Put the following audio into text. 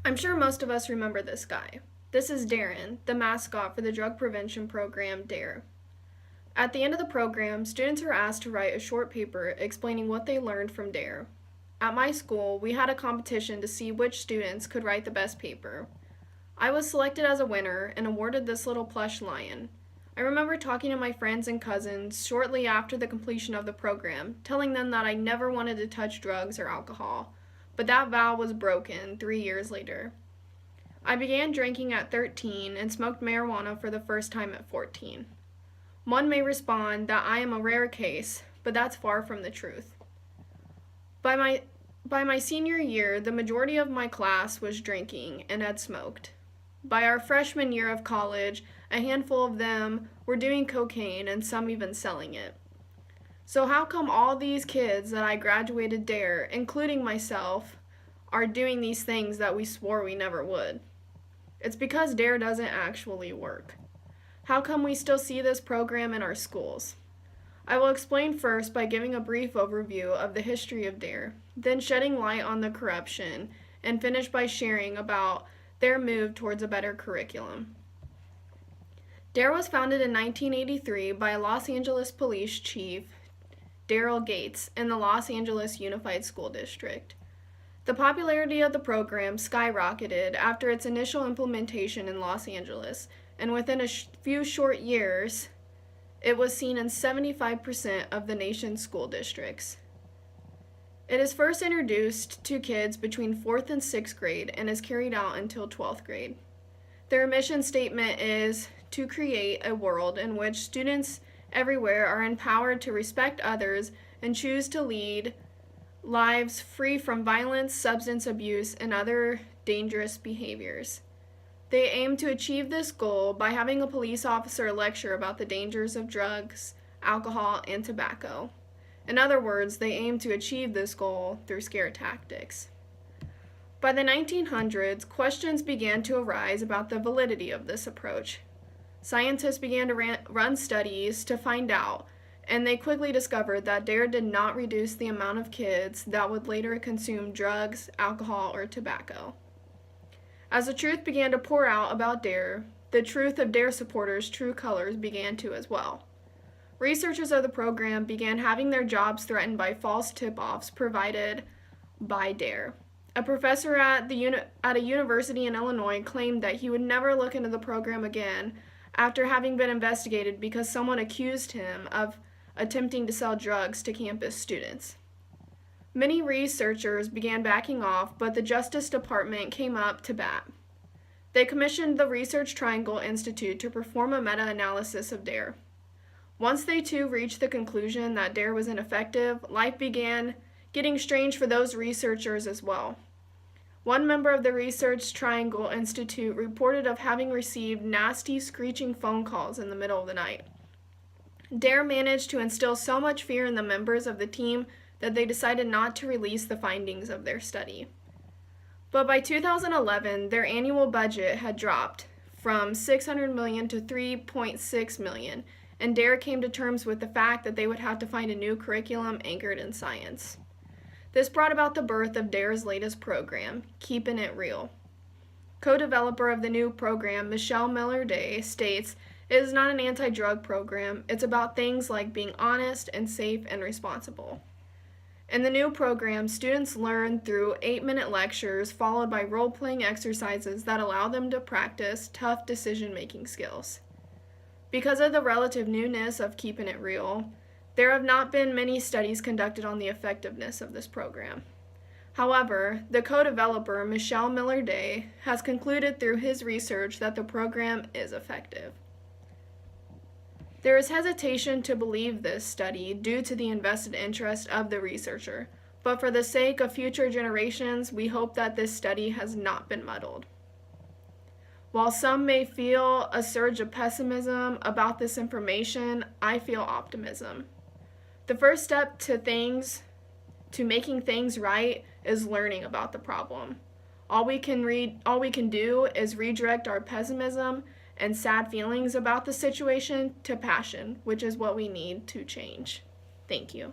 I'm sure most of us remember this guy. This is Darren, the mascot for the drug prevention program DARE. At the end of the program, students are asked to write a short paper explaining what they learned from DARE. At my school, we had a competition to see which students could write the best paper. I was selected as a winner and awarded this little plush lion. I remember talking to my friends and cousins shortly after the completion of the program, telling them that I never wanted to touch drugs or alcohol, but that vow was broken 3 years later. I began drinking at 13 and smoked marijuana for the first time at 14. One may respond that I am a rare case, but that's far from the truth. By my senior year, the majority of my class was drinking and had smoked. By our freshman year of college, a handful of them were doing cocaine and some even selling it. So how come all these kids that I graduated DARE, including myself, are doing these things that we swore we never would? It's because DARE doesn't actually work. How come we still see this program in our schools? I will explain first by giving a brief overview of the history of DARE, then shedding light on the corruption, and finish by sharing about their move towards a better curriculum. DARE was founded in 1983 by Los Angeles Police Chief Daryl Gates in the Los Angeles Unified School District. The popularity of the program skyrocketed after its initial implementation in Los Angeles, and within a few short years, it was seen in 75% of the nation's school districts. It is first introduced to kids between 4th and 6th grade and is carried out until 12th grade. Their mission statement is to create a world in which students everywhere are empowered to respect others and choose to lead lives free from violence, substance abuse, and other dangerous behaviors. They aim to achieve this goal by having a police officer lecture about the dangers of drugs, alcohol, and tobacco. In other words, they aim to achieve this goal through scare tactics. By the 1900s, questions began to arise about the validity of this approach. Scientists began to run studies to find out, and they quickly discovered that DARE did not reduce the amount of kids that would later consume drugs, alcohol, or tobacco. As the truth began to pour out about DARE, the truth of DARE supporters' true colors began to as well. Researchers of the program began having their jobs threatened by false tip-offs provided by DARE. A professor at a university in Illinois claimed that he would never look into the program again after having been investigated because someone accused him of attempting to sell drugs to campus students. Many researchers began backing off, but the Justice Department came up to bat. They commissioned the Research Triangle Institute to perform a meta-analysis of DARE. Once they too reached the conclusion that DARE was ineffective, life began getting strange for those researchers as well. One member of the Research Triangle Institute reported of having received nasty screeching phone calls in the middle of the night. DARE managed to instill so much fear in the members of the team that they decided not to release the findings of their study. But by 2011, their annual budget had dropped from $600 million to $3.6 million, and DARE came to terms with the fact that they would have to find a new curriculum anchored in science. This brought about the birth of DARE's latest program, Keeping It Real. Co-developer of the new program, Michelle Miller-Day, states, "It is not an anti-drug program, it's about things like being honest and safe and responsible." In the new program, students learn through 8-minute lectures followed by role-playing exercises that allow them to practice tough decision-making skills. Because of the relative newness of Keeping It Real, there have not been many studies conducted on the effectiveness of this program. However, the co-developer, Michelle Miller-Day, has concluded through his research that the program is effective. There is hesitation to believe this study due to the invested interest of the researcher, but for the sake of future generations, we hope that this study has not been muddled. While some may feel a surge of pessimism about this information, I feel optimism. The first step to making things right is learning about the problem. All we can do is redirect our pessimism and sad feelings about the situation to passion, which is what we need to change. Thank you.